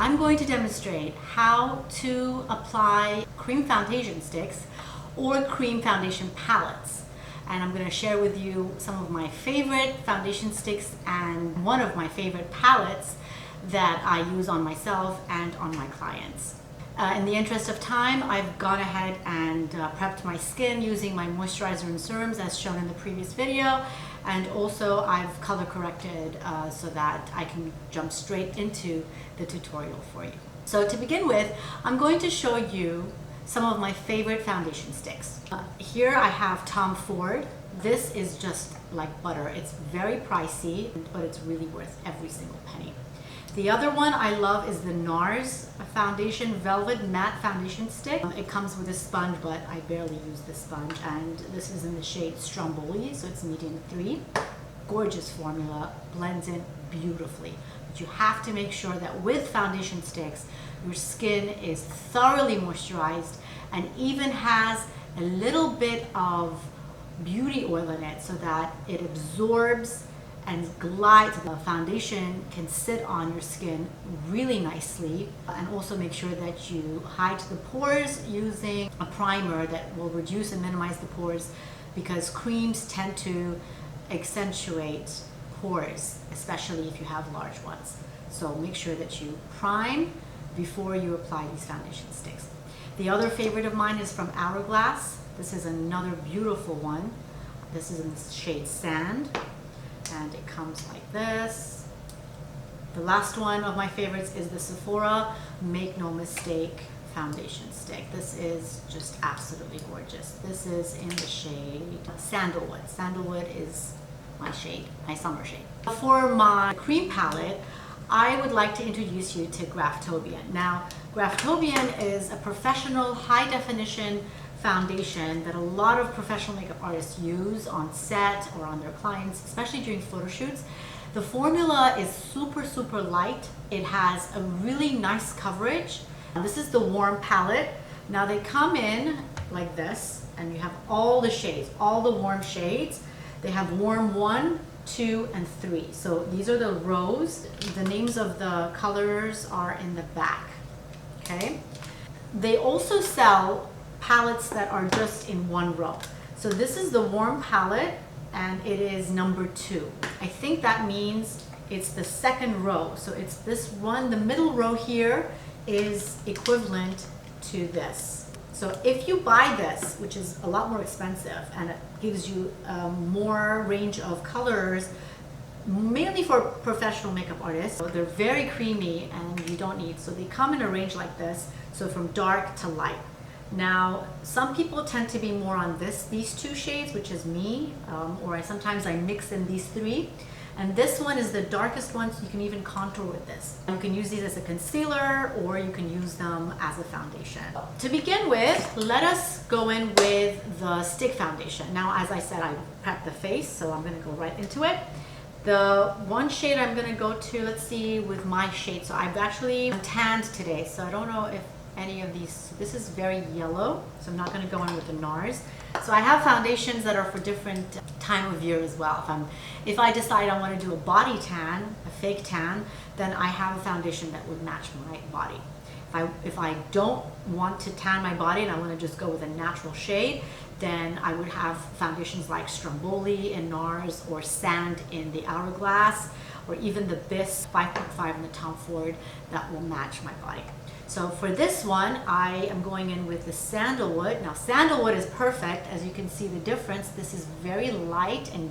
I'm going to demonstrate how to apply cream foundation sticks or cream foundation palettes. And I'm going to share with you some of my favorite foundation sticks and one of my favorite palettes that I use on myself and on my clients. In the interest of time, I've gone ahead and prepped my skin using my moisturizer and serums as shown in the previous video. And also I've color corrected so that I can jump straight into the tutorial for you. So to begin with, I'm going to show you some of my favorite foundation sticks. Here I have Tom Ford. This is just like butter. It's very pricey, but it's really worth every single penny. The other one I love is the NARS Foundation Velvet Matte Foundation Stick. It comes with a sponge, but I barely use this sponge. And this is in the shade Stromboli, so it's medium 3. Gorgeous formula, blends in beautifully. But you have to make sure that with foundation sticks, your skin is thoroughly moisturized and even has a little bit of beauty oil in it so that it absorbs and glides. The foundation can sit on your skin really nicely, and also make sure that you hide the pores using a primer that will reduce and minimize the pores, because creams tend to accentuate pores, especially if you have large ones. So make sure that you prime before you apply these foundation sticks. The other favorite of mine is from Hourglass. This is another beautiful one. This is in the shade Sand. And it comes like this. The last one of my favorites is the Sephora Make No Mistake Foundation Stick. This is just absolutely gorgeous. This is in the shade Sandalwood. Sandalwood is my shade, my summer shade. For my cream palette, I would like to introduce you to Graftobian. Now, Graftobian is a professional high-definition foundation that a lot of professional makeup artists use on set or on their clients, especially during photo shoots. The formula is super light. It has a really nice coverage. And this is the warm palette. Now they come in like this, and you have all the shades, all the warm shades. They have warm 1, 2, and 3. So these are the rows. The names of the colors are in the back, okay? They also sell palettes that are just in one row. So this is the warm palette, and it is number 2. I think that means it's the second row. So it's this one, the middle row here is equivalent to this. So if you buy this, which is a lot more expensive, and it gives you more range of colors, mainly for professional makeup artists. So they're very creamy and you don't need, so they come in a range like this, so from dark to light. Now, some people tend to be more on these 2 shades, which is me, or sometimes I mix in these 3. And this one is the darkest one, so you can even contour with this. You can use these as a concealer, or you can use them as a foundation. To begin with, let us go in with the stick foundation. Now, as I said, I prepped the face, so I'm gonna go right into it. The one shade I'm gonna go to, let's see, with my shade. So I've actually tanned today, so I don't know if any of these, this is very yellow, so I'm not going to go in with the NARS. So I have foundations that are for different time of year as well. If I decide I want to do a body tan, a fake tan, then I have a foundation that would match my body. If I don't want to tan my body and I want to just go with a natural shade, then I would have foundations like Stromboli in NARS, or Sand in the Hourglass, or even the Bisque 5.5 in the Tom Ford that will match my body. So for this one, I am going in with the Sandalwood. Now Sandalwood is perfect, as you can see the difference. This is very light and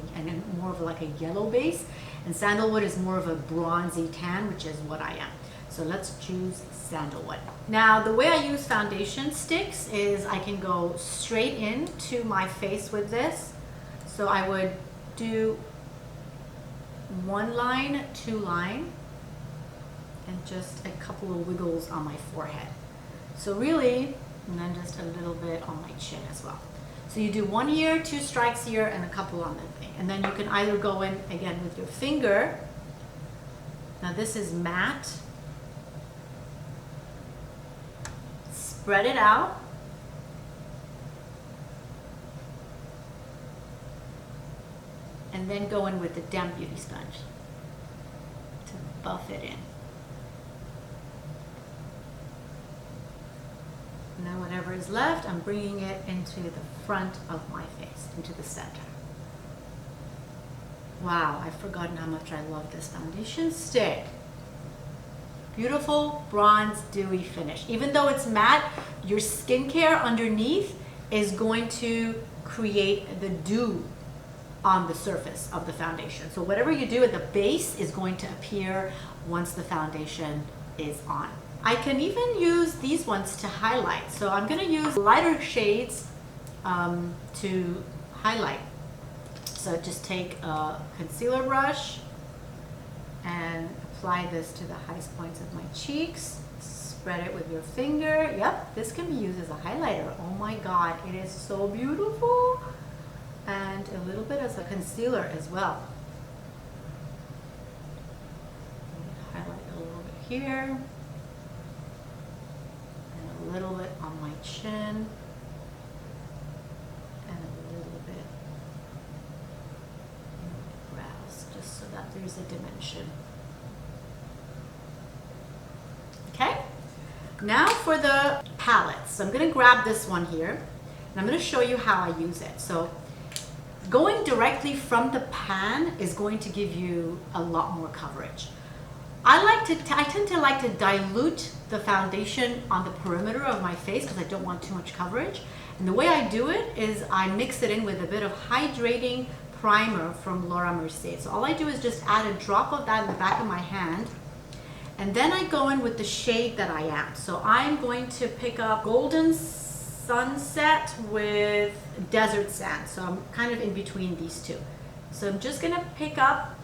more of like a yellow base, and Sandalwood is more of a bronzy tan, which is what I am. So let's choose Sandalwood. Now the way I use foundation sticks is I can go straight into my face with this. So I would do 1 line, 2 line, and just a couple of wiggles on my forehead. So really, and then just a little bit on my chin as well. So you do 1 here, 2 strikes here, and a couple on the thing. And then you can either go in again with your finger. Now this is matte. Spread it out. And then go in with the damp beauty sponge to buff it in. And then whatever is left, I'm bringing it into the front of my face, into the center. Wow, I've forgotten how much I love this foundation stick. Beautiful bronze dewy finish. Even though it's matte, your skincare underneath is going to create the dew on the surface of the foundation. So whatever you do at the base is going to appear once the foundation is on. I can even use these ones to highlight. So I'm going to use lighter shades to highlight. So just take a concealer brush and apply this to the highest points of my cheeks. Spread it with your finger. Yep, this can be used as a highlighter. Oh my God, it is so beautiful. And a little bit as a concealer as well. Highlight a little bit here. And a little bit on my chin. And a little bit in my brows, just so that there's a dimension. Okay? Now for the palettes. So I'm going to grab this one here, and I'm going to show you how I use it. So going directly from the pan is going to give you a lot more coverage. I tend to like to dilute the foundation on the perimeter of my face because I don't want too much coverage. And the way I do it is I mix it in with a bit of hydrating primer from Laura Mercier. So all I do is just add a drop of that in the back of my hand. And then I go in with the shade that I am. So I'm going to pick up Golden Sunset with Desert Sand. So I'm kind of in between these two. So I'm just gonna pick up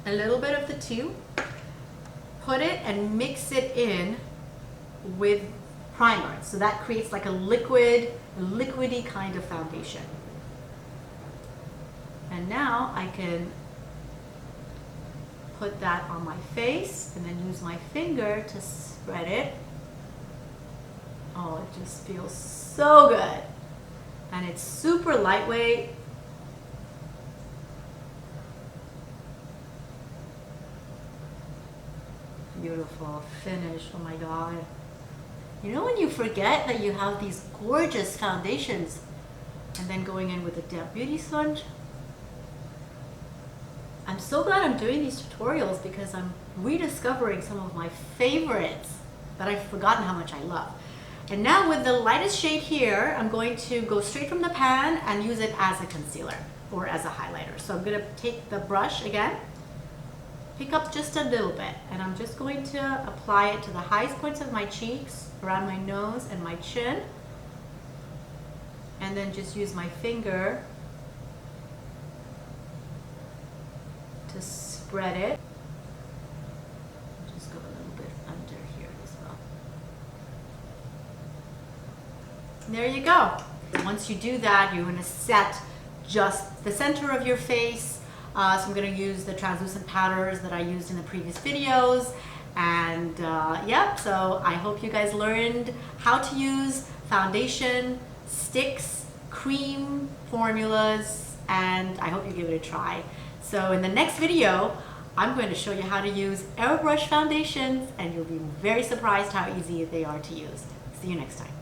a little bit of the two, put it and mix it in with primer. So that creates like a liquidy kind of foundation. And now I can put that on my face and then use my finger to spread it. Oh, it just feels so good. And it's super lightweight. Beautiful finish, oh my God. You know when you forget that you have these gorgeous foundations and then going in with a damp beauty sponge? I'm so glad I'm doing these tutorials because I'm rediscovering some of my favorites that I've forgotten how much I love. And now with the lightest shade here, I'm going to go straight from the pan and use it as a concealer or as a highlighter. So I'm going to take the brush again, pick up just a little bit, and I'm just going to apply it to the highest points of my cheeks, around my nose and my chin, and then just use my finger to spread it. Just go a little bit under here as well. And there you go. Once you do that, you're going to set just the center of your face. So I'm going to use the translucent powders that I used in the previous videos. And yep, so I hope you guys learned how to use foundation, sticks, cream formulas, and I hope you give it a try. So in the next video, I'm going to show you how to use airbrush foundations, and you'll be very surprised how easy they are to use. See you next time.